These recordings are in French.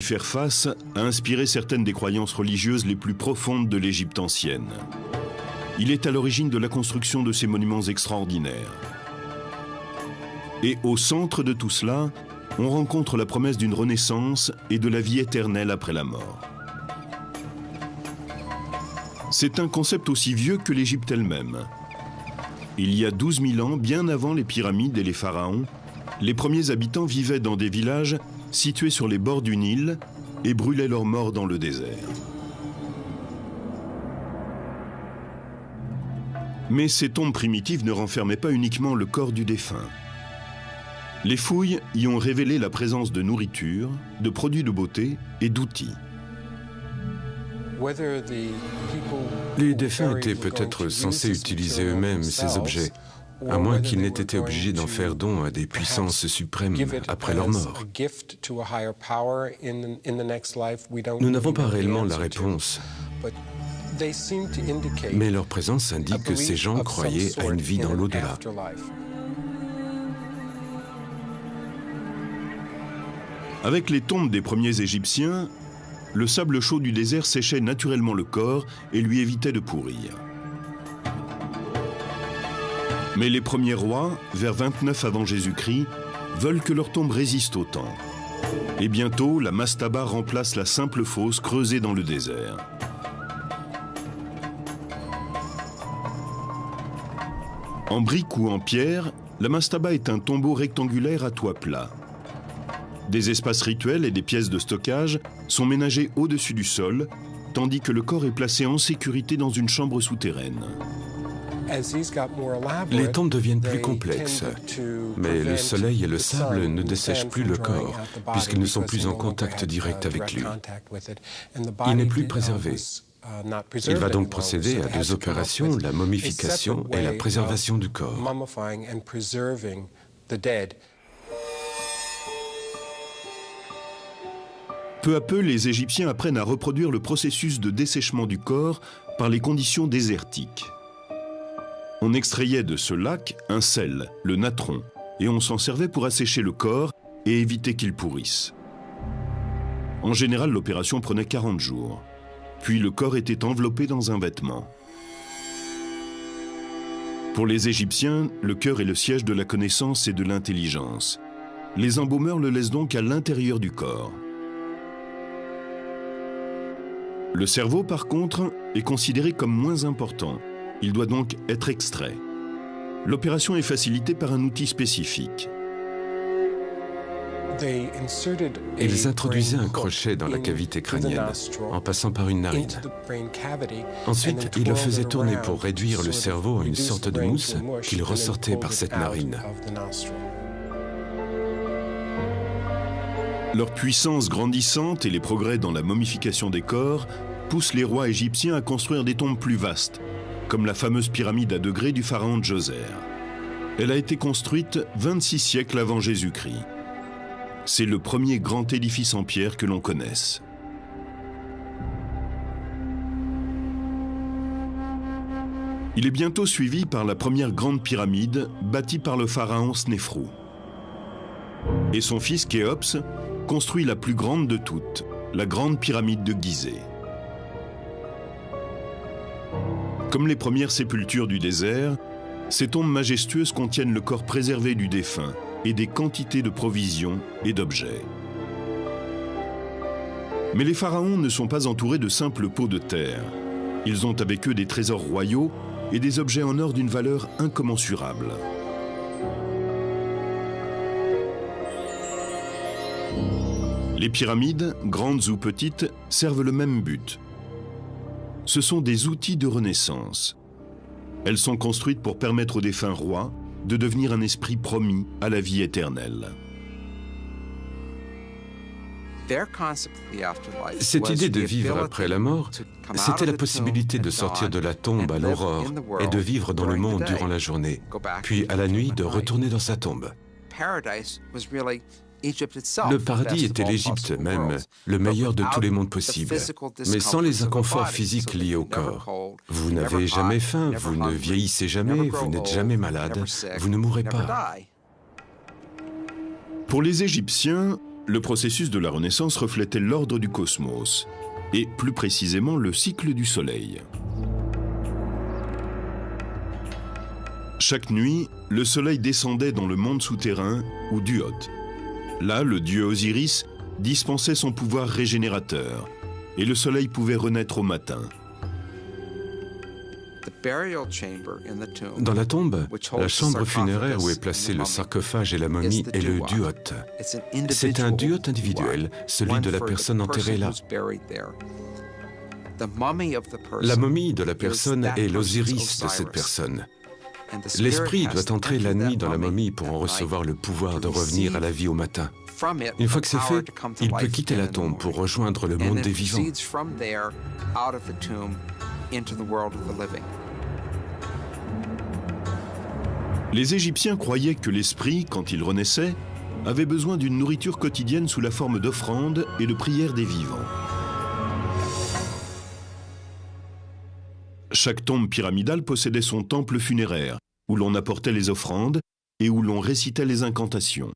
Faire face a inspiré certaines des croyances religieuses les plus profondes de l'Égypte ancienne. Il est à l'origine de la construction de ces monuments extraordinaires. Et au centre de tout cela, on rencontre la promesse d'une renaissance et de la vie éternelle après la mort. C'est un concept aussi vieux que l'Égypte elle-même. Il y a 12 000 ans, bien avant les pyramides et les pharaons, les premiers habitants vivaient dans des villages situés sur les bords du Nil et brûlaient leurs morts dans le désert. Mais ces tombes primitives ne renfermaient pas uniquement le corps du défunt. Les fouilles y ont révélé la présence de nourriture, de produits de beauté et d'outils. Les défunts étaient peut-être censés utiliser eux-mêmes ces objets, à moins qu'ils n'aient été obligés d'en faire don à des puissances suprêmes après leur mort. Nous n'avons pas réellement la réponse, mais leur présence indique que ces gens croyaient à une vie dans l'au-delà. Avec les tombes des premiers Égyptiens, le sable chaud du désert séchait naturellement le corps et lui évitait de pourrir. Mais les premiers rois, vers 29 avant Jésus-Christ, veulent que leur tombe résiste au temps. Et bientôt, la mastaba remplace la simple fosse creusée dans le désert. En brique ou en pierre, la mastaba est un tombeau rectangulaire à toit plat. Des espaces rituels et des pièces de stockage sont ménagés au-dessus du sol, tandis que le corps est placé en sécurité dans une chambre souterraine. Les tombes deviennent plus complexes, mais le soleil et le sable ne dessèchent plus le corps, puisqu'ils ne sont plus en contact direct avec lui. Il n'est plus préservé. Il va donc procéder à deux opérations, la momification et la préservation du corps. Peu à peu, les Égyptiens apprennent à reproduire le processus de dessèchement du corps par les conditions désertiques. On extrayait de ce lac un sel, le natron, et on s'en servait pour assécher le corps et éviter qu'il pourrisse. En général, l'opération prenait 40 jours. Puis le corps était enveloppé dans un vêtement. Pour les Égyptiens, le cœur est le siège de la connaissance et de l'intelligence. Les embaumeurs le laissent donc à l'intérieur du corps. Le cerveau, par contre, est considéré comme moins important. Il doit donc être extrait. L'opération est facilitée par un outil spécifique. Ils introduisaient un crochet dans la cavité crânienne, en passant par une narine. Ensuite, ils le faisaient tourner pour réduire le cerveau à une sorte de mousse qu'ils ressortaient par cette narine. Leur puissance grandissante et les progrès dans la momification des corps poussent les rois égyptiens à construire des tombes plus vastes, comme la fameuse pyramide à degrés du pharaon Djoser. Elle a été construite 26 siècles avant Jésus-Christ. C'est le premier grand édifice en pierre que l'on connaisse. Il est bientôt suivi par la première grande pyramide bâtie par le pharaon Snéfrou. Et son fils Khéops construit la plus grande de toutes, la grande pyramide de Gizeh. Comme les premières sépultures du désert, ces tombes majestueuses contiennent le corps préservé du défunt et des quantités de provisions et d'objets. Mais les pharaons ne sont pas entourés de simples pots de terre. Ils ont avec eux des trésors royaux et des objets en or d'une valeur incommensurable. Les pyramides, grandes ou petites, servent le même but. Ce sont des outils de renaissance. Elles sont construites pour permettre aux défunts rois de devenir un esprit promis à la vie éternelle. Cette idée de vivre après la mort, c'était la possibilité de sortir de la tombe à l'aurore et de vivre dans le monde durant la journée, puis à la nuit de retourner dans sa tombe. Le paradis était l'Égypte même, le meilleur de tous les mondes possibles, mais sans les inconforts physiques liés au corps. Vous n'avez jamais faim, vous ne vieillissez jamais, vous n'êtes jamais malade, vous ne mourrez pas. Pour les Égyptiens, Le processus de la Renaissance reflétait l'ordre du cosmos, et plus précisément le cycle du Soleil. Chaque nuit, le Soleil descendait dans le monde souterrain, ou Duot. Là, le dieu Osiris dispensait son pouvoir régénérateur, et le Soleil pouvait renaître au matin. Dans la tombe, la chambre funéraire où est placé le sarcophage et la momie est le duot. C'est un duot individuel, celui de la personne enterrée là. La momie de la personne est l'Osiris de cette personne. L'esprit doit entrer la nuit dans la momie pour en recevoir le pouvoir de revenir à la vie au matin. Une fois que c'est fait, il peut quitter la tombe pour rejoindre le monde des vivants. Les Égyptiens croyaient que l'esprit, quand il renaissait, avait besoin d'une nourriture quotidienne sous la forme d'offrandes et de prières des vivants. Chaque tombe pyramidale possédait son temple funéraire, où l'on apportait les offrandes et où l'on récitait les incantations.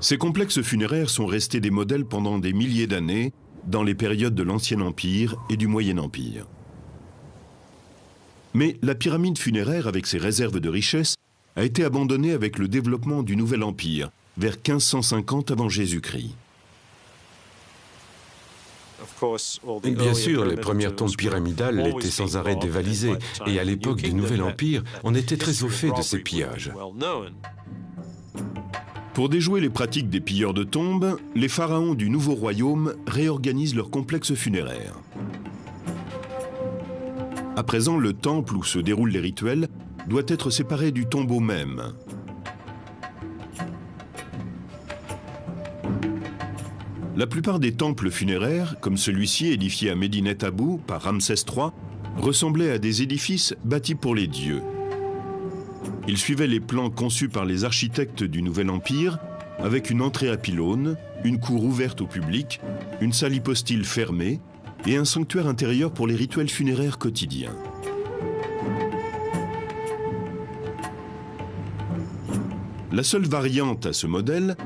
Ces complexes funéraires sont restés des modèles pendant des milliers d'années dans les périodes de l'Ancien Empire et du Moyen Empire. Mais la pyramide funéraire, avec ses réserves de richesses, a été abandonnée avec le développement du Nouvel Empire, vers 1550 avant Jésus-Christ. Bien sûr, les premières tombes pyramidales étaient sans arrêt dévalisées, et à l'époque du Nouvel Empire, on était très au fait de ces pillages. Pour déjouer les pratiques des pilleurs de tombes, les pharaons du Nouveau Royaume réorganisent leurs complexes funéraires. À présent, le temple où se déroulent les rituels doit être séparé du tombeau même. La plupart des temples funéraires, comme celui-ci édifié à Médinet Abou par Ramsès III, ressemblaient à des édifices bâtis pour les dieux. Ils suivaient les plans conçus par les architectes du Nouvel Empire, avec une entrée à pylônes, une cour ouverte au public, une salle hypostyle fermée et un sanctuaire intérieur pour les rituels funéraires quotidiens. La seule variante à ce modèle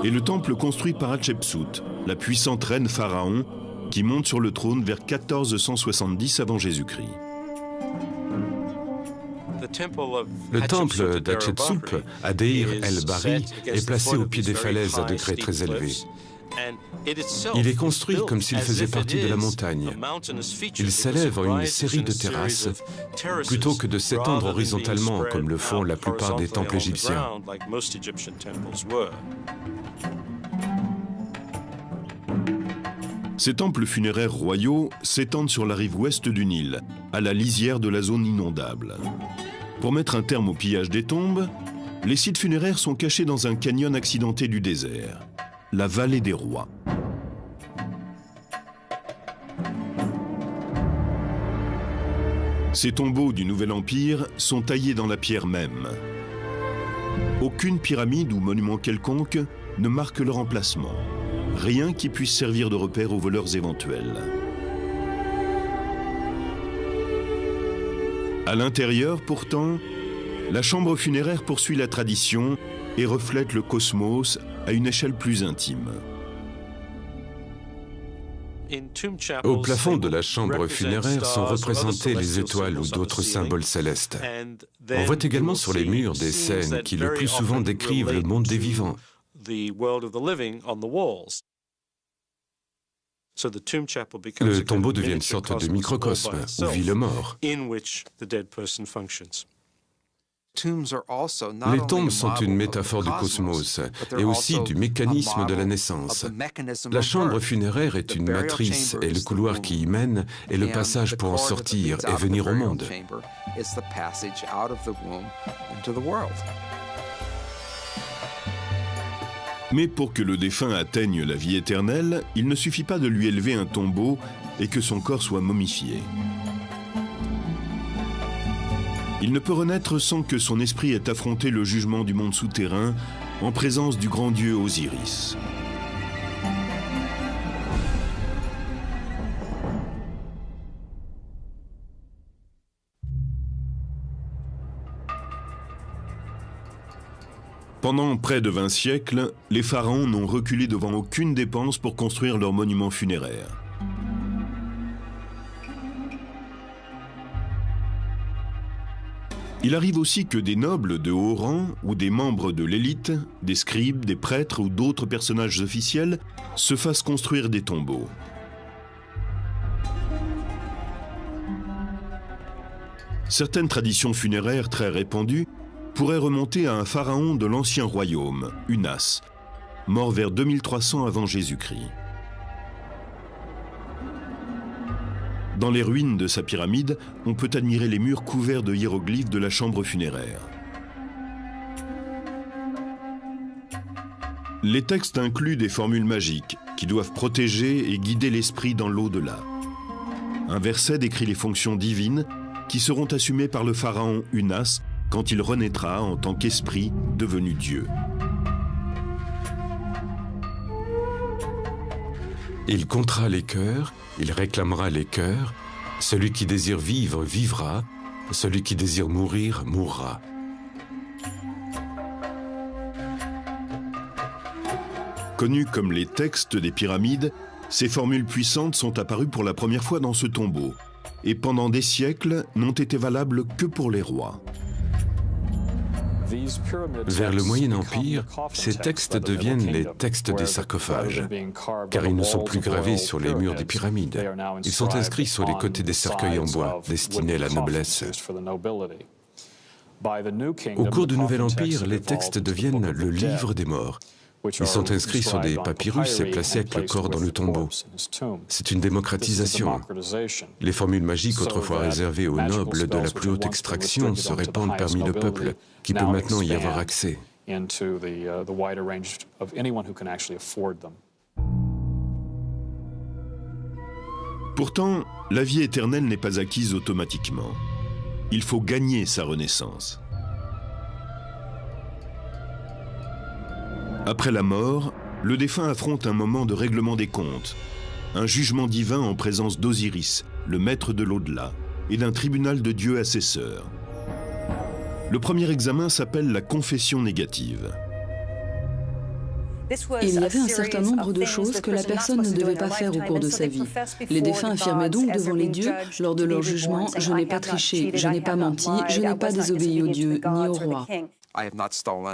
est le temple construit par Hatshepsut, la puissante reine pharaon qui monte sur le trône vers 1470 avant Jésus-Christ. Le temple d'Hatshepsut, à Deir el-Bahri, est placé au pied des falaises à degrés très élevés. Il est construit comme s'il faisait partie de la montagne. Il s'élève en une série de terrasses, plutôt que de s'étendre horizontalement comme le font la plupart des temples égyptiens. Ces temples funéraires royaux s'étendent sur la rive ouest du Nil, à la lisière de la zone inondable. Pour mettre un terme au pillage des tombes, les sites funéraires sont cachés dans un canyon accidenté du désert, la vallée des rois. Ces tombeaux du Nouvel Empire sont taillés dans la pierre même. Aucune pyramide ou monument quelconque ne marque leur emplacement. Rien qui puisse servir de repère aux voleurs éventuels. À l'intérieur, pourtant, la chambre funéraire poursuit la tradition et reflète le cosmos à une échelle plus intime. Au plafond de la chambre funéraire sont représentées les étoiles ou d'autres symboles célestes. On voit également sur les murs des scènes qui le plus souvent décrivent le monde des vivants. Le tombeau devient une sorte de microcosme où vit le mort. Les tombes sont une métaphore du cosmos et aussi du mécanisme de la naissance. La chambre funéraire est une matrice et le couloir qui y mène est le passage pour en sortir et venir au monde. Mais pour que le défunt atteigne la vie éternelle, il ne suffit pas de lui élever un tombeau et que son corps soit momifié. Il ne peut renaître sans que son esprit ait affronté le jugement du monde souterrain en présence du grand dieu Osiris. Pendant près de 20 siècles, les pharaons n'ont reculé devant aucune dépense pour construire leurs monuments funéraires. Il arrive aussi que des nobles de haut rang ou des membres de l'élite, des scribes, des prêtres ou d'autres personnages officiels se fassent construire des tombeaux. Certaines traditions funéraires très répandues pourraient remonter à un pharaon de l'ancien royaume, Unas, mort vers 2300 avant Jésus-Christ. Dans les ruines de sa pyramide, on peut admirer les murs couverts de hiéroglyphes de la chambre funéraire. Les textes incluent des formules magiques qui doivent protéger et guider l'esprit dans l'au-delà. Un verset décrit les fonctions divines qui seront assumées par le pharaon Unas quand il renaîtra en tant qu'esprit devenu Dieu. Il comptera les cœurs, il réclamera les cœurs. Celui qui désire vivre, vivra. Celui qui désire mourir, mourra. Connus comme les textes des pyramides, ces formules puissantes sont apparues pour la première fois dans ce tombeau et pendant des siècles n'ont été valables que pour les rois. Vers le Moyen Empire, ces textes deviennent les textes des sarcophages, car ils ne sont plus gravés sur les murs des pyramides. Ils sont inscrits sur les côtés des cercueils en bois, destinés à la noblesse. Au cours du Nouvel Empire, les textes deviennent le livre des morts. Ils sont inscrits sur des papyrus et placés avec le corps dans le tombeau. C'est une démocratisation. Les formules magiques autrefois réservées aux nobles de la plus haute extraction se répandent parmi le peuple, qui peut maintenant y avoir accès. Pourtant, la vie éternelle n'est pas acquise automatiquement. Il faut gagner sa renaissance. Après la mort, le défunt affronte un moment de règlement des comptes, un jugement divin en présence d'Osiris, le maître de l'au-delà, et d'un tribunal de Dieu assesseur. Le premier examen s'appelle la confession négative. Il y avait un certain nombre de choses que la personne ne devait pas faire au cours de sa vie. Les défunts affirmaient donc devant les dieux, lors de leur jugement, « Je n'ai pas triché, je n'ai pas menti, je n'ai pas désobéi aux dieux ni au roi. »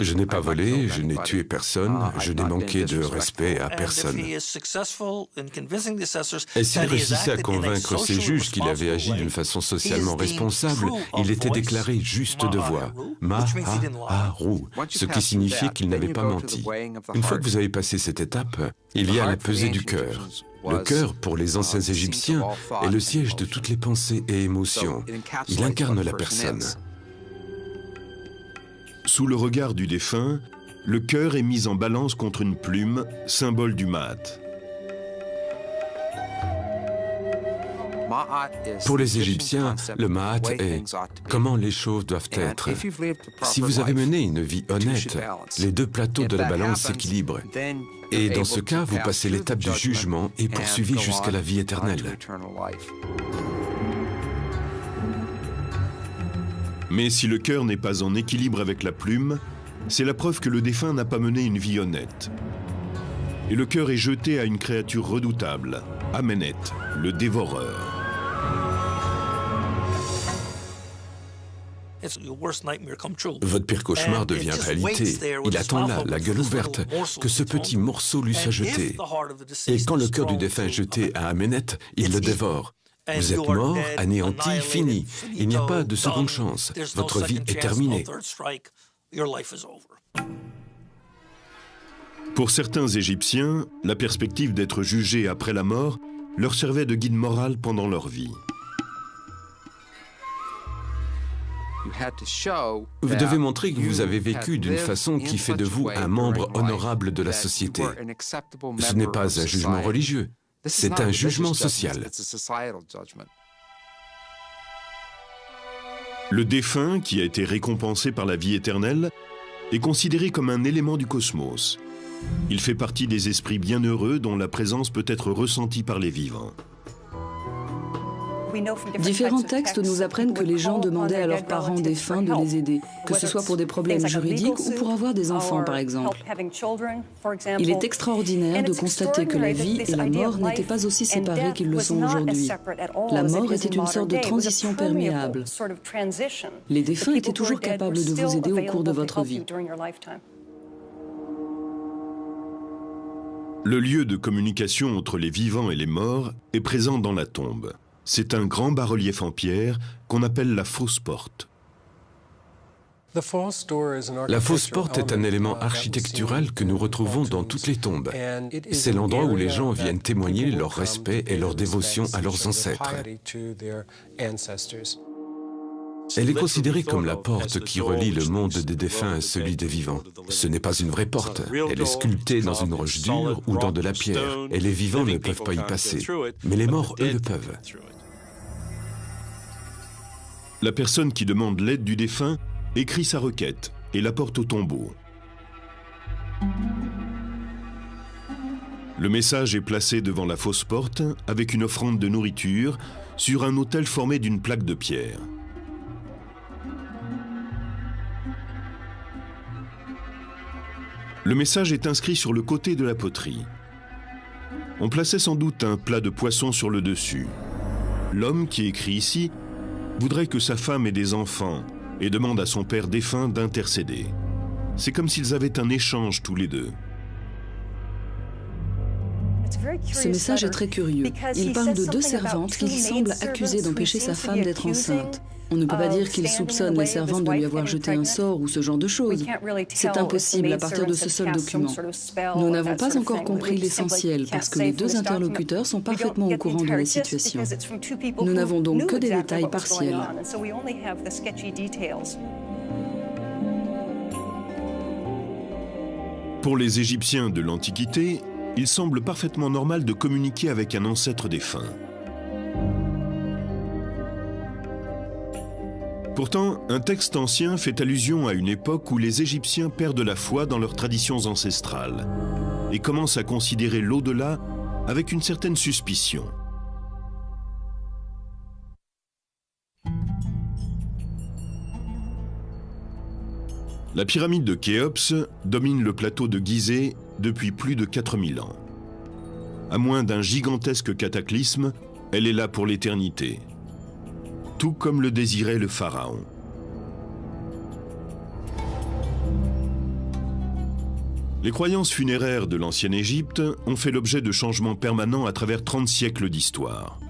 Je n'ai pas volé, je n'ai tué personne, je n'ai manqué de respect à personne. Et s'il réussissait à convaincre ses juges qu'il avait agi d'une façon socialement responsable, il était déclaré juste de voix, Maharu, ce qui signifiait qu'il n'avait pas menti. Une fois que vous avez passé cette étape, il y a la pesée du cœur. Le cœur, pour les anciens Égyptiens, est le siège de toutes les pensées et émotions. Il incarne la personne. Sous le regard du défunt, le cœur est mis en balance contre une plume, symbole du Maat. Pour les Égyptiens, le Maat est comment les choses doivent être. Si vous avez mené une vie honnête, les deux plateaux de la balance s'équilibrent. Et dans ce cas, vous passez l'étape du jugement et poursuivez jusqu'à la vie éternelle. Mais si le cœur n'est pas en équilibre avec la plume, c'est la preuve que le défunt n'a pas mené une vie honnête. Et le cœur est jeté à une créature redoutable, Amenet, le dévoreur. Votre pire cauchemar devient réalité. Il attend là, la gueule ouverte, que ce petit morceau lui soit jeté. Et quand le cœur du défunt est jeté à Amenet, il le dévore. Vous êtes mort, anéanti, fini. Il n'y a pas de seconde chance. Votre vie est terminée. Pour certains Égyptiens, la perspective d'être jugés après la mort leur servait de guide moral pendant leur vie. Vous devez montrer que vous avez vécu d'une façon qui fait de vous un membre honorable de la société. Ce n'est pas un jugement religieux. C'est un jugement social. Le défunt, qui a été récompensé par la vie éternelle, est considéré comme un élément du cosmos. Il fait partie des esprits bienheureux dont la présence peut être ressentie par les vivants. Différents textes nous apprennent que les gens demandaient à leurs parents défunts de les aider, que ce soit pour des problèmes juridiques ou pour avoir des enfants, par exemple. Il est extraordinaire de constater que la vie et la mort n'étaient pas aussi séparées qu'ils le sont aujourd'hui. La mort était une sorte de transition perméable. Les défunts étaient toujours capables de vous aider au cours de votre vie. Le lieu de communication entre les vivants et les morts est présent dans la tombe. C'est un grand bas-relief en pierre qu'on appelle la fausse porte. La fausse porte est un élément architectural que nous retrouvons dans toutes les tombes. C'est l'endroit où les gens viennent témoigner leur respect et leur dévotion à leurs ancêtres. Elle est considérée comme la porte qui relie le monde des défunts à celui des vivants. Ce n'est pas une vraie porte. Elle est sculptée dans une roche dure ou dans de la pierre, et les vivants ne peuvent pas y passer. Mais les morts, eux, le peuvent. La personne qui demande l'aide du défunt écrit sa requête et la porte au tombeau. Le message est placé devant la fausse porte avec une offrande de nourriture sur un autel formé d'une plaque de pierre. Le message est inscrit sur le côté de la poterie. On plaçait sans doute un plat de poisson sur le dessus. L'homme qui écrit ici voudrait que sa femme ait des enfants et demande à son père défunt d'intercéder. C'est comme s'ils avaient un échange tous les deux. Ce message est très curieux. Il parle de deux servantes qu'il semble accuser d'empêcher sa femme d'être enceinte. On ne peut pas dire qu'il soupçonne les servantes de lui avoir jeté un sort ou ce genre de choses. C'est impossible à partir de ce seul document. Nous n'avons pas encore compris l'essentiel parce que les deux interlocuteurs sont parfaitement au courant de la situation. Nous n'avons donc que des détails partiels. Pour les Égyptiens de l'Antiquité, il semble parfaitement normal de communiquer avec un ancêtre défunt. Pourtant, un texte ancien fait allusion à une époque où les Égyptiens perdent la foi dans leurs traditions ancestrales et commencent à considérer l'au-delà avec une certaine suspicion. La pyramide de Khéops domine le plateau de Gizeh depuis plus de 4000 ans. À moins d'un gigantesque cataclysme, elle est là pour l'éternité. Tout comme le désirait le pharaon. Les croyances funéraires de l'ancienne Égypte ont fait l'objet de changements permanents à travers 30 siècles d'histoire.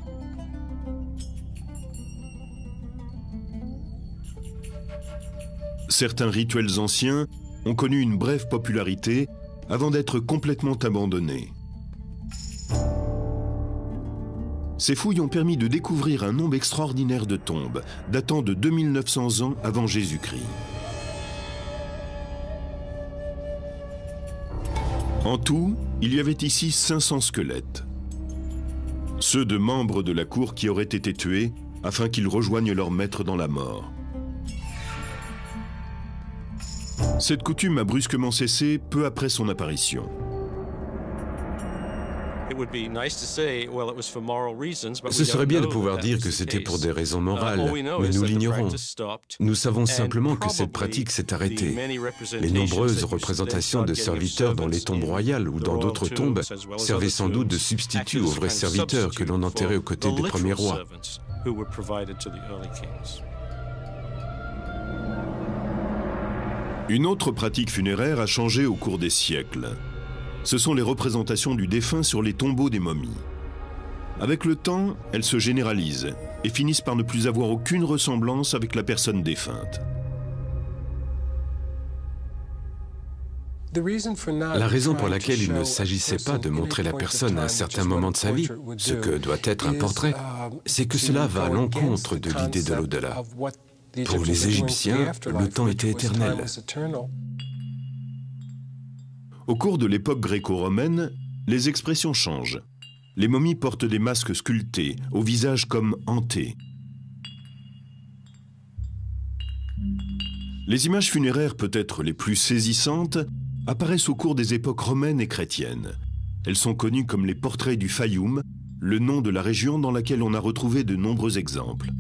Certains rituels anciens ont connu une brève popularité avant d'être complètement abandonnés. Ces fouilles ont permis de découvrir un nombre extraordinaire de tombes, datant de 2900 ans avant Jésus-Christ. En tout, il y avait ici 500 squelettes. Ceux de membres de la cour qui auraient été tués afin qu'ils rejoignent leur maître dans la mort. Cette coutume a brusquement cessé peu après son apparition. Ce serait bien de pouvoir dire que c'était pour des raisons morales, mais nous l'ignorons. Nous savons simplement que cette pratique s'est arrêtée. Les nombreuses représentations de serviteurs dans les tombes royales ou dans d'autres tombes servaient sans doute de substitut aux vrais serviteurs que l'on enterrait aux côtés des premiers rois. Une autre pratique funéraire a changé au cours des siècles. Ce sont les représentations du défunt sur les tombeaux des momies. Avec le temps, elles se généralisent et finissent par ne plus avoir aucune ressemblance avec la personne défunte. La raison pour laquelle il ne s'agissait pas de montrer la personne à un certain moment de sa vie, ce que doit être un portrait, c'est que cela va à l'encontre de l'idée de l'au-delà. Pour les Égyptiens, le temps était éternel. Au cours de l'époque gréco-romaine, les expressions changent. Les momies portent des masques sculptés, au visage comme hantés. Les images funéraires peut-être les plus saisissantes apparaissent au cours des époques romaines et chrétiennes. Elles sont connues comme les portraits du Fayoum, le nom de la région dans laquelle on a retrouvé de nombreux exemples.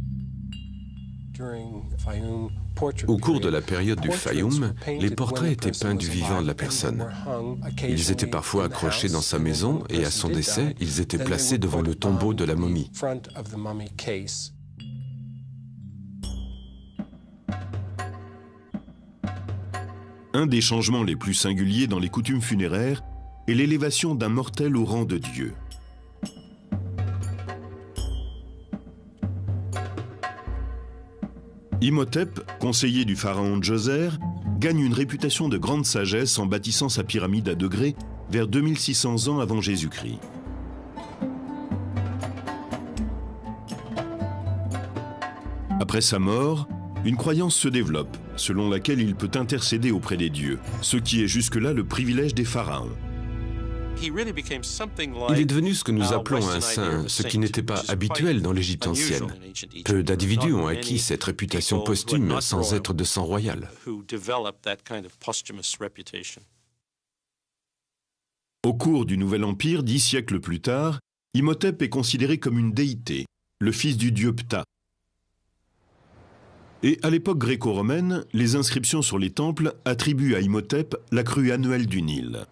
Au cours de la période du Fayoum, les portraits étaient peints du vivant de la personne. Ils étaient parfois accrochés dans sa maison et à son décès, ils étaient placés devant le tombeau de la momie. Un des changements les plus singuliers dans les coutumes funéraires est l'élévation d'un mortel au rang de dieu. Imhotep, conseiller du pharaon Djoser, gagne une réputation de grande sagesse en bâtissant sa pyramide à degrés vers 2600 ans avant Jésus-Christ. Après sa mort, une croyance se développe, selon laquelle il peut intercéder auprès des dieux, ce qui est jusque-là le privilège des pharaons. Il est devenu ce que nous appelons un saint, ce qui n'était pas habituel dans l'Égypte ancienne. Peu d'individus ont acquis cette réputation posthume sans être de sang royal. Au cours du Nouvel Empire, 10 siècles plus tard, Imhotep est considéré comme une déité, le fils du dieu Ptah. Et à l'époque gréco-romaine, les inscriptions sur les temples attribuent à Imhotep la crue annuelle du Nil.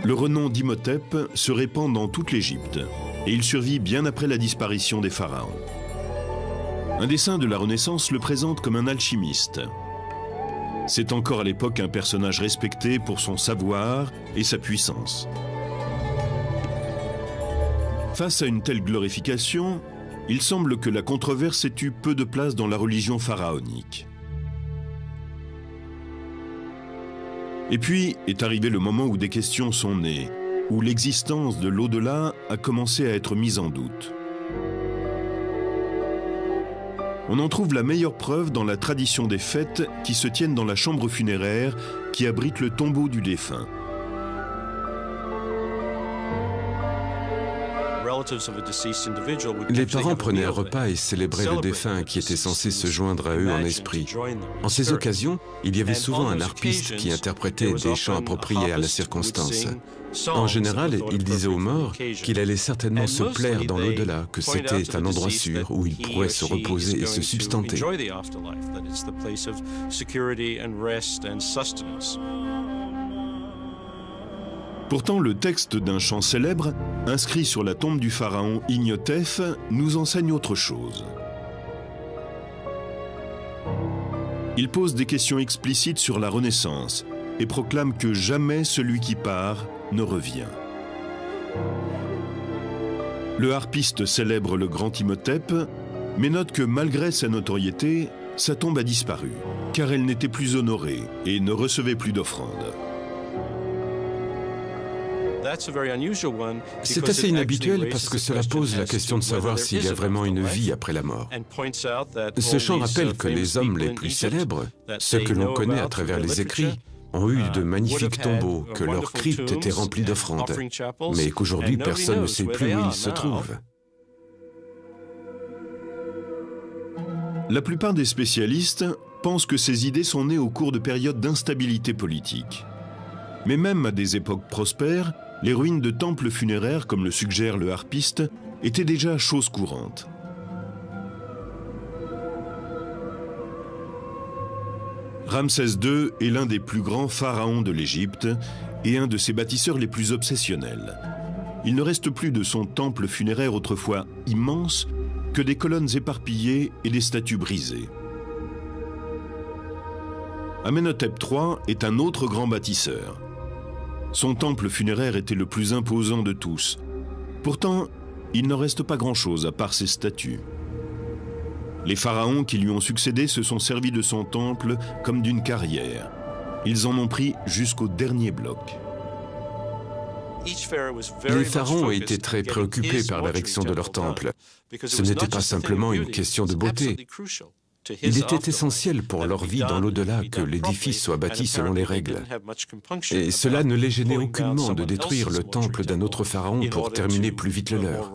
Le renom d'Imhotep se répand dans toute l'Égypte et il survit bien après la disparition des pharaons. Un dessin de la Renaissance le présente comme un alchimiste. C'est encore à l'époque un personnage respecté pour son savoir et sa puissance. Face à une telle glorification, il semble que la controverse ait eu peu de place dans la religion pharaonique. Et puis est arrivé le moment où des questions sont nées, où l'existence de l'au-delà a commencé à être mise en doute. On en trouve la meilleure preuve dans la tradition des fêtes qui se tiennent dans la chambre funéraire qui abrite le tombeau du défunt. Les parents prenaient un repas et célébraient le défunt qui était censé se joindre à eux en esprit. En ces occasions, il y avait souvent un harpiste qui interprétait des chants appropriés à la circonstance. En général, il disait aux morts qu'il allait certainement se plaire dans l'au-delà, que c'était un endroit sûr où il pourrait se reposer et se substanter. Pourtant, le texte d'un chant célèbre, inscrit sur la tombe du pharaon Ignotef, nous enseigne autre chose. Il pose des questions explicites sur la Renaissance et proclame que jamais celui qui part ne revient. Le harpiste célèbre le grand Imhotep, mais note que malgré sa notoriété, sa tombe a disparu, car elle n'était plus honorée et ne recevait plus d'offrandes. C'est assez inhabituel parce que cela pose la question de savoir s'il y a vraiment une vie après la mort. Ce chant rappelle que les hommes les plus célèbres, ceux que l'on connaît à travers les écrits, ont eu de magnifiques tombeaux, que leurs cryptes étaient remplies d'offrandes, mais qu'aujourd'hui personne ne sait plus où ils se trouvent. La plupart des spécialistes pensent que ces idées sont nées au cours de périodes d'instabilité politique. Mais même à des époques prospères, les ruines de temples funéraires, comme le suggère le harpiste, étaient déjà chose courante. Ramsès II est l'un des plus grands pharaons de l'Égypte et un de ses bâtisseurs les plus obsessionnels. Il ne reste plus de son temple funéraire autrefois immense que des colonnes éparpillées et des statues brisées. Amenhotep III est un autre grand bâtisseur. Son temple funéraire était le plus imposant de tous. Pourtant, il n'en reste pas grand-chose à part ses statues. Les pharaons qui lui ont succédé se sont servis de son temple comme d'une carrière. Ils en ont pris jusqu'au dernier bloc. Les pharaons ont été très préoccupés par l'érection de leur temple. Ce n'était pas simplement une question de beauté. Il était essentiel pour leur vie dans l'au-delà que l'édifice soit bâti selon les règles. Et cela ne les gênait aucunement de détruire le temple d'un autre pharaon pour terminer plus vite le leur.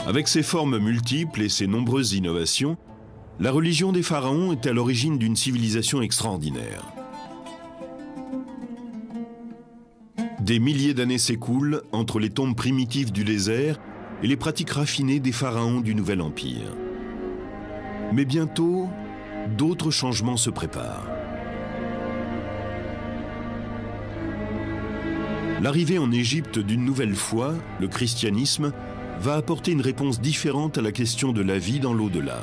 Avec ses formes multiples et ses nombreuses innovations, La religion des pharaons est à l'origine d'une civilisation extraordinaire. Des milliers d'années s'écoulent entre les tombes primitives du désert et les pratiques raffinées des pharaons du Nouvel Empire. Mais bientôt, d'autres changements se préparent. L'arrivée en Égypte d'une nouvelle foi, le christianisme, va apporter une réponse différente à la question de la vie dans l'au-delà.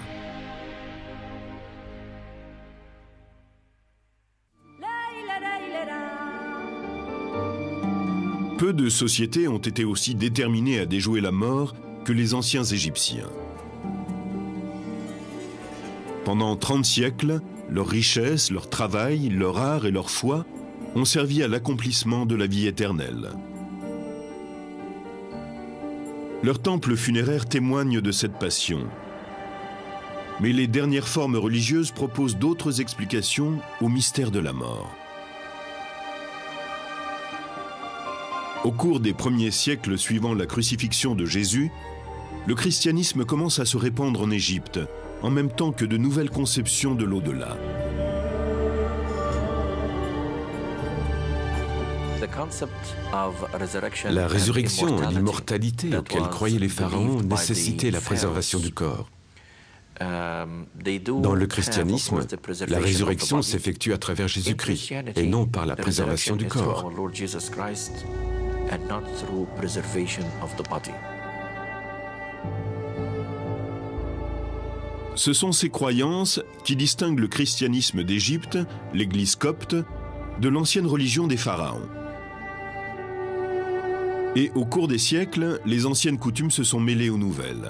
Peu de sociétés ont été aussi déterminées à déjouer la mort que les anciens Égyptiens. Pendant 30 siècles, leur richesse, leur travail, leur art et leur foi ont servi à l'accomplissement de la vie éternelle. Leurs temples funéraires témoignent de cette passion. Mais les dernières formes religieuses proposent d'autres explications au mystère de la mort. Au cours des premiers siècles suivant la crucifixion de Jésus, le christianisme commence à se répandre en Égypte, en même temps que de nouvelles conceptions de l'au-delà. La résurrection et l'immortalité auxquelles croyaient les pharaons nécessitaient la préservation du corps. Dans le christianisme, la résurrection s'effectue à travers Jésus-Christ et non par la préservation du corps. Ce sont ces croyances qui distinguent le christianisme d'Égypte, l'Église copte, de l'ancienne religion des pharaons. Et au cours des siècles, les anciennes coutumes se sont mêlées aux nouvelles.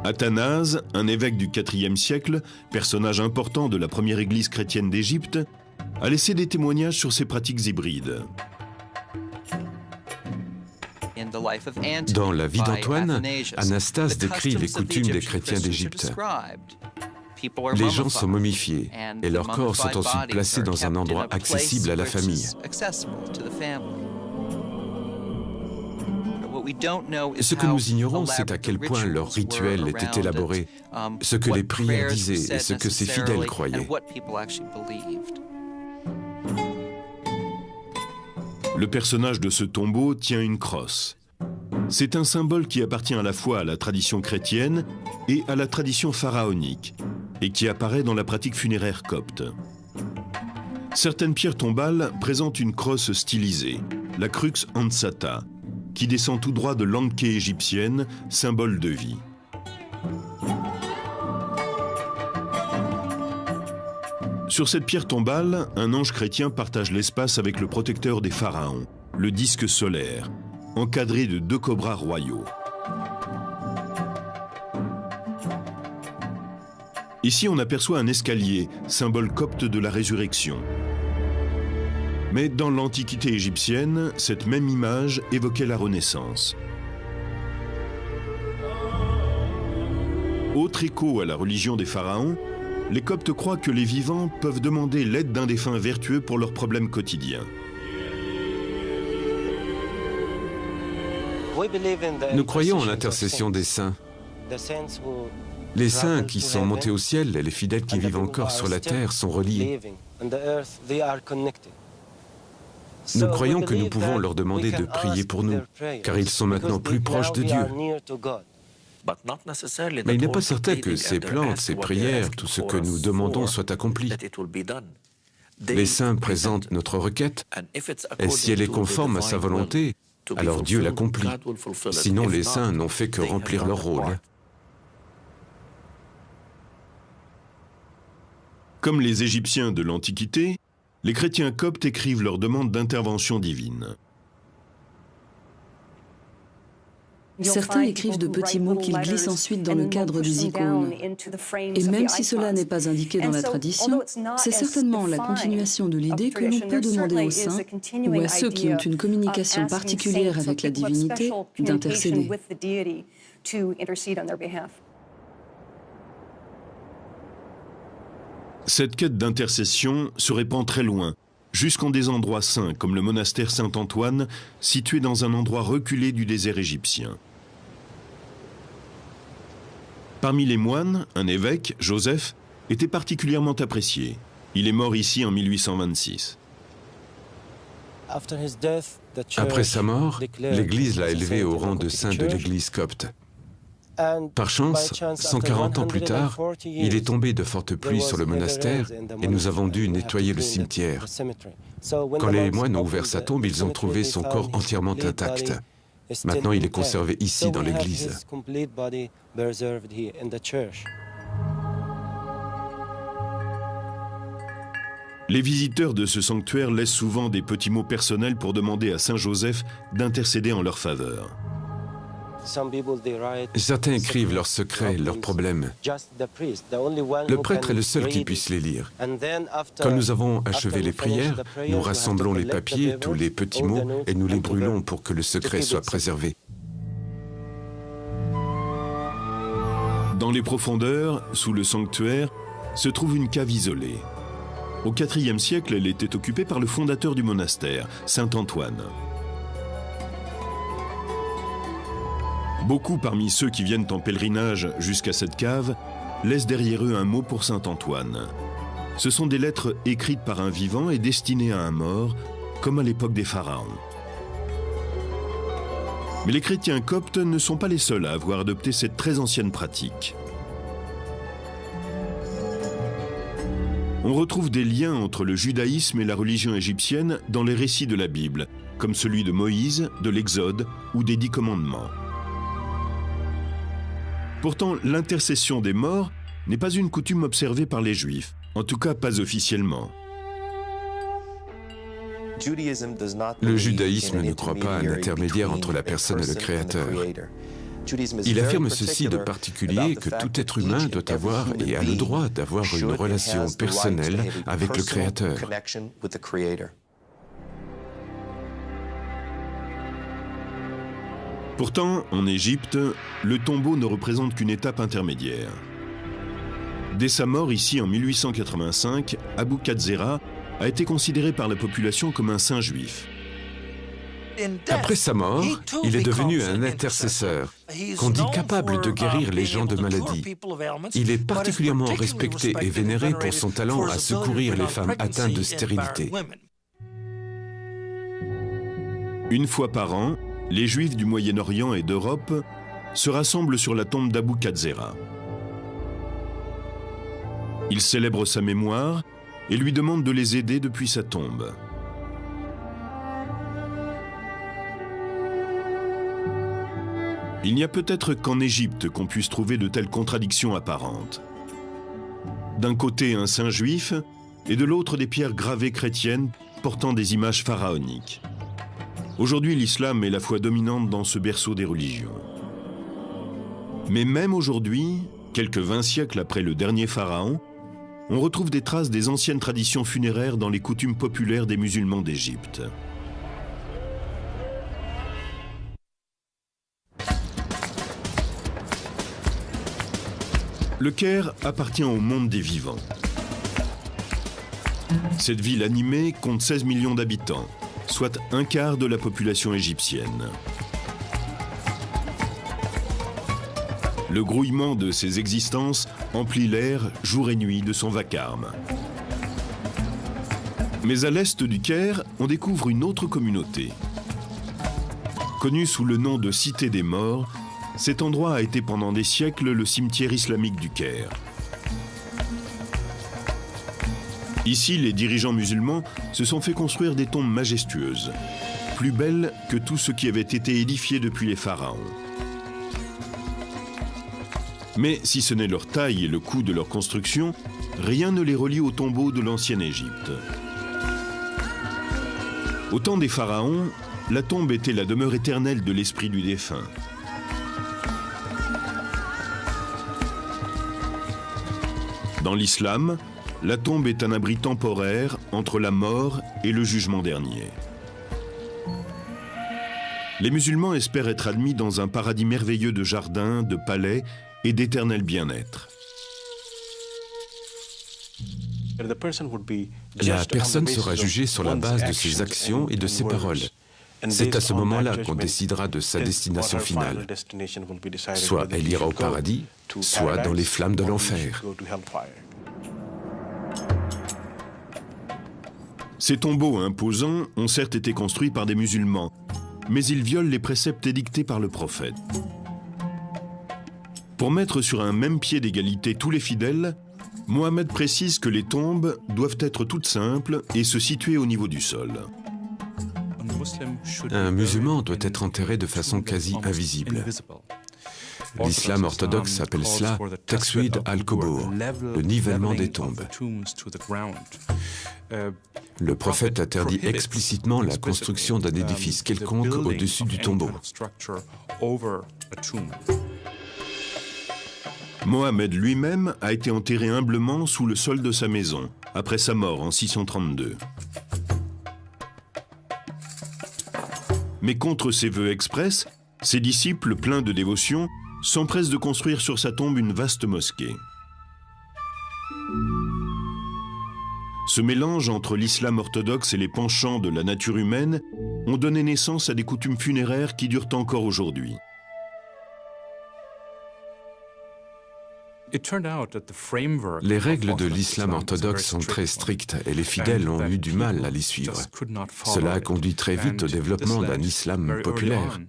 Athanase, un évêque du IVe siècle, personnage important de la première église chrétienne d'Égypte, a laissé des témoignages sur ces pratiques hybrides. Dans la vie d'Antoine, Anastase décrit les coutumes des chrétiens d'Égypte. Les gens sont momifiés et leurs corps sont ensuite placés dans un endroit accessible à la famille. Ce que nous ignorons, c'est à quel point leur rituel était élaboré, ce que les prières disaient et ce que ces fidèles croyaient. Le personnage de ce tombeau tient une crosse. C'est un symbole qui appartient à la fois à la tradition chrétienne et à la tradition pharaonique, et qui apparaît dans la pratique funéraire copte. Certaines pierres tombales présentent une crosse stylisée, la crux ansata, qui descend tout droit de l'anké égyptienne, symbole de vie. Sur cette pierre tombale, un ange chrétien partage l'espace avec le protecteur des pharaons, le disque solaire, encadré de 2 cobras royaux. Ici, on aperçoit un escalier, symbole copte de la résurrection. Mais dans l'Antiquité égyptienne, cette même image évoquait la Renaissance. Autre écho à la religion des pharaons, les Coptes croient que les vivants peuvent demander l'aide d'un défunt vertueux pour leurs problèmes quotidiens. Nous croyons en l'intercession des saints. Les saints qui sont montés au ciel et les fidèles qui vivent encore sur la terre sont reliés. Nous croyons que nous pouvons leur demander de prier pour nous, car ils sont maintenant plus proches de Dieu. Mais il n'est pas certain que ces plantes, ces prières, tout ce que nous demandons soit accompli. Les saints présentent notre requête, et si elle est conforme à sa volonté, alors Dieu l'accomplit. Sinon, les saints n'ont fait que remplir leur rôle. Comme les Égyptiens de l'Antiquité, les chrétiens coptes écrivent leurs demandes d'intervention divine. Certains écrivent de petits mots qu'ils glissent ensuite dans le cadre des icônes. Et même si cela n'est pas indiqué dans la tradition, c'est certainement la continuation de l'idée que l'on peut demander aux saints ou à ceux qui ont une communication particulière avec la divinité d'intercéder. Cette quête d'intercession se répand très loin, jusqu'en des endroits saints comme le monastère Saint-Antoine, situé dans un endroit reculé du désert égyptien. Parmi les moines, un évêque, Joseph, était particulièrement apprécié. Il est mort ici en 1826. Après sa mort, l'Église l'a élevé au rang de saint de l'Église copte. Par chance, 140 ans plus tard, il est tombé de fortes pluies sur le monastère et nous avons dû nettoyer le cimetière. Quand les moines ont ouvert sa tombe, ils ont trouvé son corps entièrement intact. Maintenant, il est conservé ici dans l'église. Les visiteurs de ce sanctuaire laissent souvent des petits mots personnels pour demander à Saint Joseph d'intercéder en leur faveur. Certains écrivent leurs secrets, leurs problèmes. Le prêtre est le seul qui puisse les lire. Quand nous avons achevé les prières, nous rassemblons les papiers, tous les petits mots, et nous les brûlons pour que le secret soit préservé. Dans les profondeurs, sous le sanctuaire, se trouve une cave isolée. Au IVe siècle, elle était occupée par le fondateur du monastère, saint Antoine. Beaucoup parmi ceux qui viennent en pèlerinage jusqu'à cette cave laissent derrière eux un mot pour saint Antoine. Ce sont des lettres écrites par un vivant et destinées à un mort, comme à l'époque des pharaons. Mais les chrétiens coptes ne sont pas les seuls à avoir adopté cette très ancienne pratique. On retrouve des liens entre le judaïsme et la religion égyptienne dans les récits de la Bible, comme celui de Moïse, de l'Exode ou des 10 commandements. Pourtant, l'intercession des morts n'est pas une coutume observée par les Juifs, en tout cas pas officiellement. Le judaïsme ne croit pas à un intermédiaire entre la personne et le Créateur. Il affirme ceci de particulier que tout être humain doit avoir et a le droit d'avoir une relation personnelle avec le Créateur. Pourtant, en Égypte, le tombeau ne représente qu'une étape intermédiaire. Dès sa mort ici en 1885, Abou Katzera a été considéré par la population comme un saint juif. Après sa mort, il est devenu un intercesseur, qu'on dit capable de guérir les gens de maladies. Il est particulièrement respecté et vénéré pour son talent à secourir les femmes atteintes de stérilité. Une fois par an, les Juifs du Moyen-Orient et d'Europe se rassemblent sur la tombe d'Abou Katzera. Ils célèbrent sa mémoire et lui demandent de les aider depuis sa tombe. Il n'y a peut-être qu'en Égypte qu'on puisse trouver de telles contradictions apparentes. D'un côté un saint juif et de l'autre des pierres gravées chrétiennes portant des images pharaoniques. Aujourd'hui, l'islam est la foi dominante dans ce berceau des religions. Mais même aujourd'hui, quelques 20 siècles après le dernier pharaon, on retrouve des traces des anciennes traditions funéraires dans les coutumes populaires des musulmans d'Égypte. Le Caire appartient au monde des vivants. Cette ville animée compte 16 millions d'habitants, soit un quart de la population égyptienne. Le grouillement de ces existences emplit l'air jour et nuit de son vacarme. Mais à l'est du Caire, on découvre une autre communauté. Connue sous le nom de Cité des Morts, cet endroit a été pendant des siècles le cimetière islamique du Caire. Ici, les dirigeants musulmans se sont fait construire des tombes majestueuses, plus belles que tout ce qui avait été édifié depuis les pharaons. Mais si ce n'est leur taille et le coût de leur construction, rien ne les relie aux tombeaux de l'ancienne Égypte. Au temps des pharaons, la tombe était la demeure éternelle de l'esprit du défunt. Dans l'islam, la tombe est un abri temporaire entre la mort et le jugement dernier. Les musulmans espèrent être admis dans un paradis merveilleux de jardins, de palais et d'éternel bien-être. La personne sera jugée sur la base de ses actions et de ses paroles. C'est à ce moment-là qu'on décidera de sa destination finale. Soit elle ira au paradis, soit dans les flammes de l'enfer. Ces tombeaux imposants ont certes été construits par des musulmans, mais ils violent les préceptes édictés par le prophète. Pour mettre sur un même pied d'égalité tous les fidèles, Mohammed précise que les tombes doivent être toutes simples et se situer au niveau du sol. Un musulman doit être enterré de façon quasi invisible. L'islam orthodoxe appelle cela « Takswid al-Qubur », le nivellement des tombes. Le prophète interdit explicitement la construction d'un édifice quelconque au-dessus du tombeau. Mohammed lui-même a été enterré humblement sous le sol de sa maison, après sa mort en 632. Mais contre ses vœux express, ses disciples, pleins de dévotion, s'empressent de construire sur sa tombe une vaste mosquée. Ce mélange entre l'islam orthodoxe et les penchants de la nature humaine ont donné naissance à des coutumes funéraires qui durent encore aujourd'hui. Les règles de l'islam orthodoxe sont très strictes et les fidèles ont eu du mal à les suivre. Cela a conduit très vite au développement d'un islam populaire.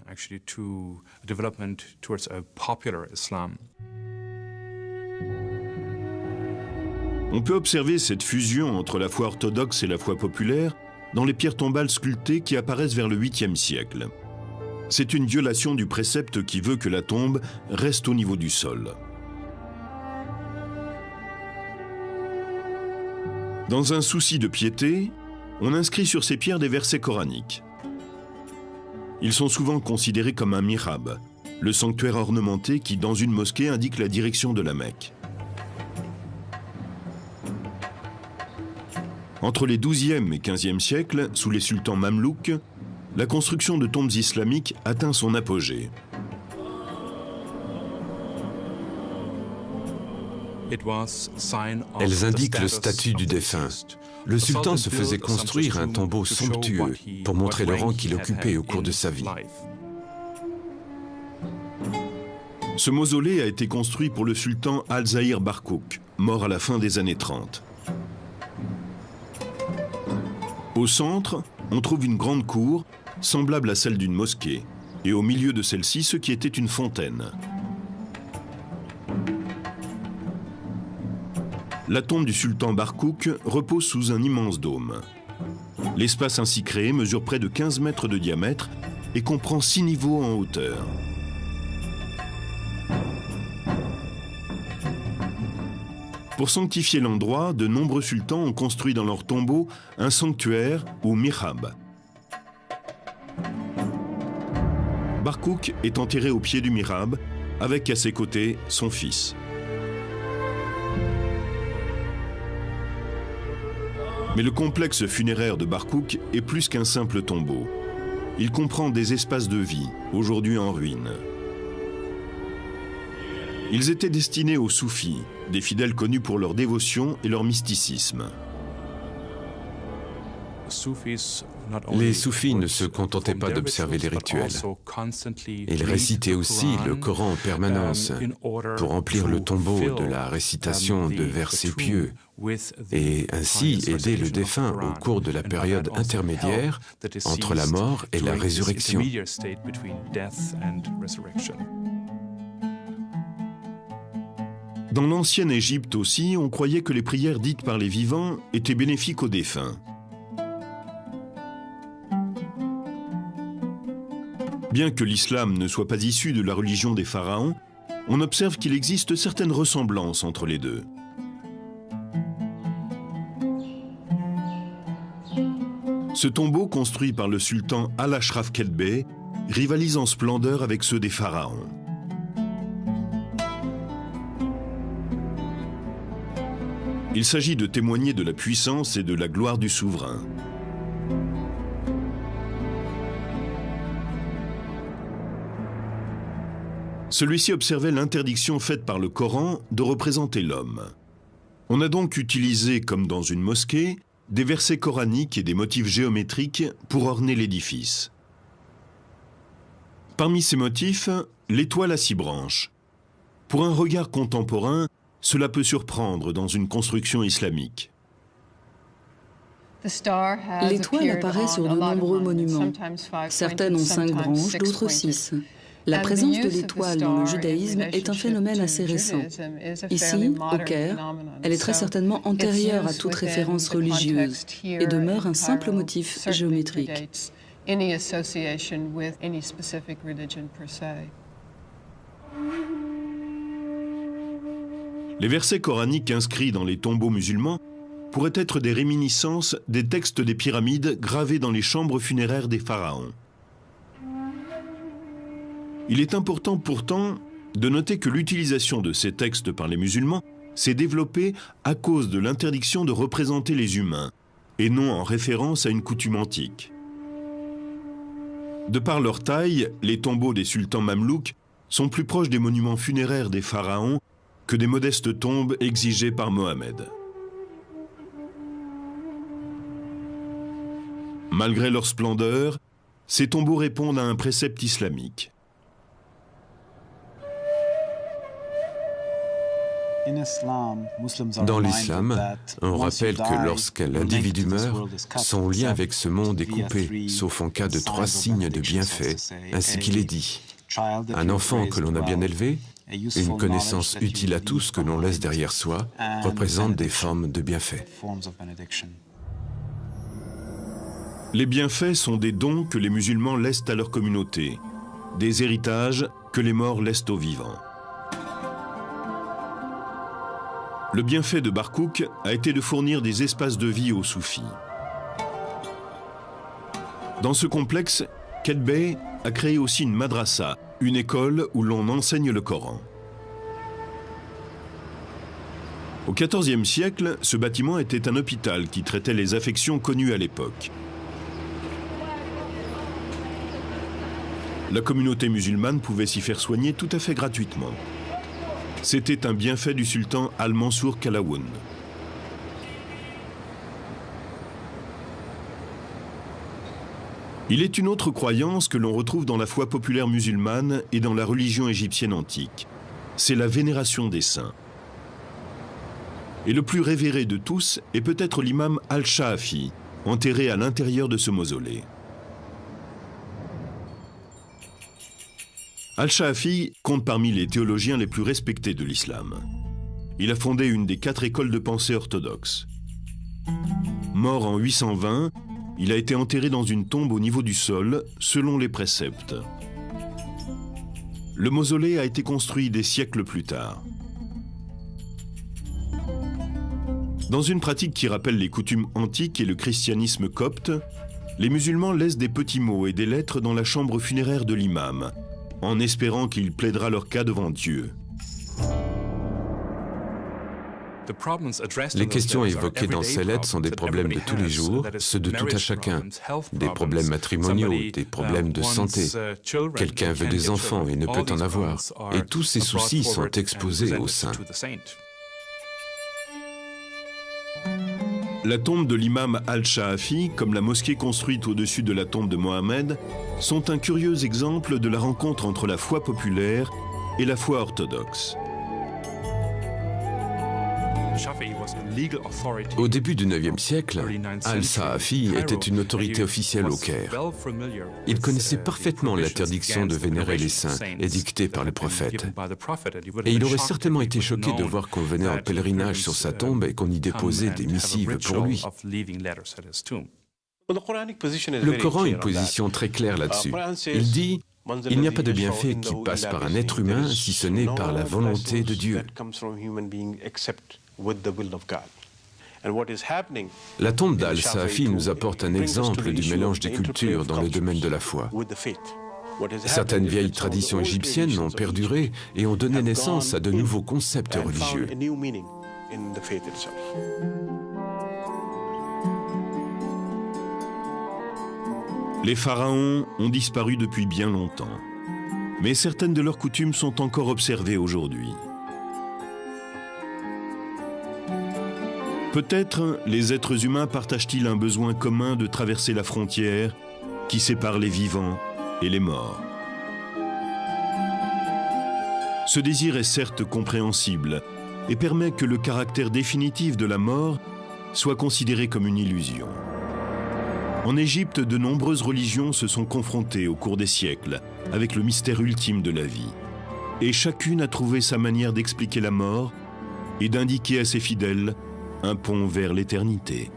On peut observer cette fusion entre la foi orthodoxe et la foi populaire dans les pierres tombales sculptées qui apparaissent vers le 8e siècle. C'est une violation du précepte qui veut que la tombe reste au niveau du sol. Dans un souci de piété, on inscrit sur ces pierres des versets coraniques. Ils sont souvent considérés comme un mihrab, le sanctuaire ornementé qui, dans une mosquée, indique la direction de la Mecque. Entre les XIIe et XVe siècles, sous les sultans mamelouks, la construction de tombes islamiques atteint son apogée. Elles indiquent le statut du défunt. Le sultan se faisait construire un tombeau somptueux pour montrer le rang qu'il occupait au cours de sa vie. Ce mausolée a été construit pour le sultan Al-Zahir Barkouk, mort à la fin des années 30. Au centre, on trouve une grande cour, semblable à celle d'une mosquée, et au milieu de celle-ci, ce qui était une fontaine. La tombe du sultan Barkouk repose sous un immense dôme. L'espace ainsi créé mesure près de 15 mètres de diamètre et comprend 6 niveaux en hauteur. Pour sanctifier l'endroit, de nombreux sultans ont construit dans leur tombeau un sanctuaire ou mihrab. Barkouk est enterré au pied du mihrab, avec à ses côtés son fils. Mais le complexe funéraire de Barkouk est plus qu'un simple tombeau. Il comprend des espaces de vie, aujourd'hui en ruine. Ils étaient destinés aux soufis, des fidèles connus pour leur dévotion et leur mysticisme. Les soufis ne se contentaient pas d'observer les rituels. Ils récitaient aussi le Coran en permanence pour remplir le tombeau de la récitation de versets pieux et ainsi aider le défunt au cours de la période intermédiaire entre la mort et la résurrection. Dans l'ancienne Égypte aussi, on croyait que les prières dites par les vivants étaient bénéfiques aux défunts. Bien que l'islam ne soit pas issu de la religion des pharaons, on observe qu'il existe certaines ressemblances entre les deux. Ce tombeau, construit par le sultan Al-Ashraf Kelbey, rivalise en splendeur avec ceux des pharaons. Il s'agit de témoigner de la puissance et de la gloire du souverain. Celui-ci observait l'interdiction faite par le Coran de représenter l'homme. On a donc utilisé, comme dans une mosquée, des versets coraniques et des motifs géométriques pour orner l'édifice. Parmi ces motifs, l'étoile à 6 branches. Pour un regard contemporain, cela peut surprendre dans une construction islamique. L'étoile apparaît sur de nombreux monuments. Certaines ont 5 branches, d'autres 6. La présence de l'étoile dans le judaïsme est un phénomène assez récent. Ici, au Caire, elle est très certainement antérieure à toute référence religieuse et demeure un simple motif géométrique. Les versets coraniques inscrits dans les tombeaux musulmans pourraient être des réminiscences des textes des pyramides gravés dans les chambres funéraires des pharaons. Il est important pourtant de noter que l'utilisation de ces textes par les musulmans s'est développée à cause de l'interdiction de représenter les humains, et non en référence à une coutume antique. De par leur taille, les tombeaux des sultans mamelouks sont plus proches des monuments funéraires des pharaons que des modestes tombes exigées par Mohammed. Malgré leur splendeur, ces tombeaux répondent à un précepte islamique. Dans l'islam, on rappelle que lorsqu'un individu meurt, son lien avec ce monde est coupé, sauf en cas de 3 signes de bienfait, ainsi qu'il est dit. Un enfant que l'on a bien élevé, une connaissance utile à tous que l'on laisse derrière soi, représente des formes de bienfait. Les bienfaits sont des dons que les musulmans laissent à leur communauté, des héritages que les morts laissent aux vivants. Le bienfait de Barkouk a été de fournir des espaces de vie aux soufis. Dans ce complexe, Kedbey a créé aussi une madrasa, une école où l'on enseigne le Coran. Au XIVe siècle, ce bâtiment était un hôpital qui traitait les affections connues à l'époque. La communauté musulmane pouvait s'y faire soigner tout à fait gratuitement. C'était un bienfait du sultan Al-Mansour Qalawun. Il est une autre croyance que l'on retrouve dans la foi populaire musulmane et dans la religion égyptienne antique. C'est la vénération des saints. Et le plus révéré de tous est peut-être l'imam Al-Shaafi, enterré à l'intérieur de ce mausolée. Al-Shaafi compte parmi les théologiens les plus respectés de l'islam. Il a fondé une des 4 écoles de pensée orthodoxes. Mort en 820, il a été enterré dans une tombe au niveau du sol, selon les préceptes. Le mausolée a été construit des siècles plus tard. Dans une pratique qui rappelle les coutumes antiques et le christianisme copte, les musulmans laissent des petits mots et des lettres dans la chambre funéraire de l'imam, en espérant qu'il plaidera leur cas devant Dieu. Les questions évoquées dans ces lettres sont des problèmes de tous les jours, ceux de tout à chacun. Des problèmes matrimoniaux, des problèmes de santé. Quelqu'un veut des enfants et ne peut en avoir. Et tous ces soucis sont exposés aux saints. La tombe de l'imam Al-Shaafi, comme la mosquée construite au-dessus de la tombe de Mohammed, sont un curieux exemple de la rencontre entre la foi populaire et la foi orthodoxe. Au début du IXe siècle, Al-Shaafi était une autorité officielle au Caire. Il connaissait parfaitement l'interdiction de vénérer les saints édictée par le prophète. Et il aurait certainement été choqué de voir qu'on venait en pèlerinage sur sa tombe et qu'on y déposait des missives pour lui. Le Coran a une position très claire là-dessus. Il dit « Il n'y a pas de bienfait qui passe par un être humain si ce n'est par la volonté de Dieu ». La tombe d'Al-Shaafi nous apporte un exemple du mélange des cultures dans le domaine de la foi. Certaines vieilles traditions égyptiennes ont perduré et ont donné naissance à de nouveaux concepts religieux. Les pharaons ont disparu depuis bien longtemps, mais certaines de leurs coutumes sont encore observées aujourd'hui. Peut-être les êtres humains partagent-ils un besoin commun de traverser la frontière qui sépare les vivants et les morts. Ce désir est certes compréhensible et permet que le caractère définitif de la mort soit considéré comme une illusion. En Égypte, de nombreuses religions se sont confrontées au cours des siècles avec le mystère ultime de la vie. Et chacune a trouvé sa manière d'expliquer la mort et d'indiquer à ses fidèles un pont vers l'éternité.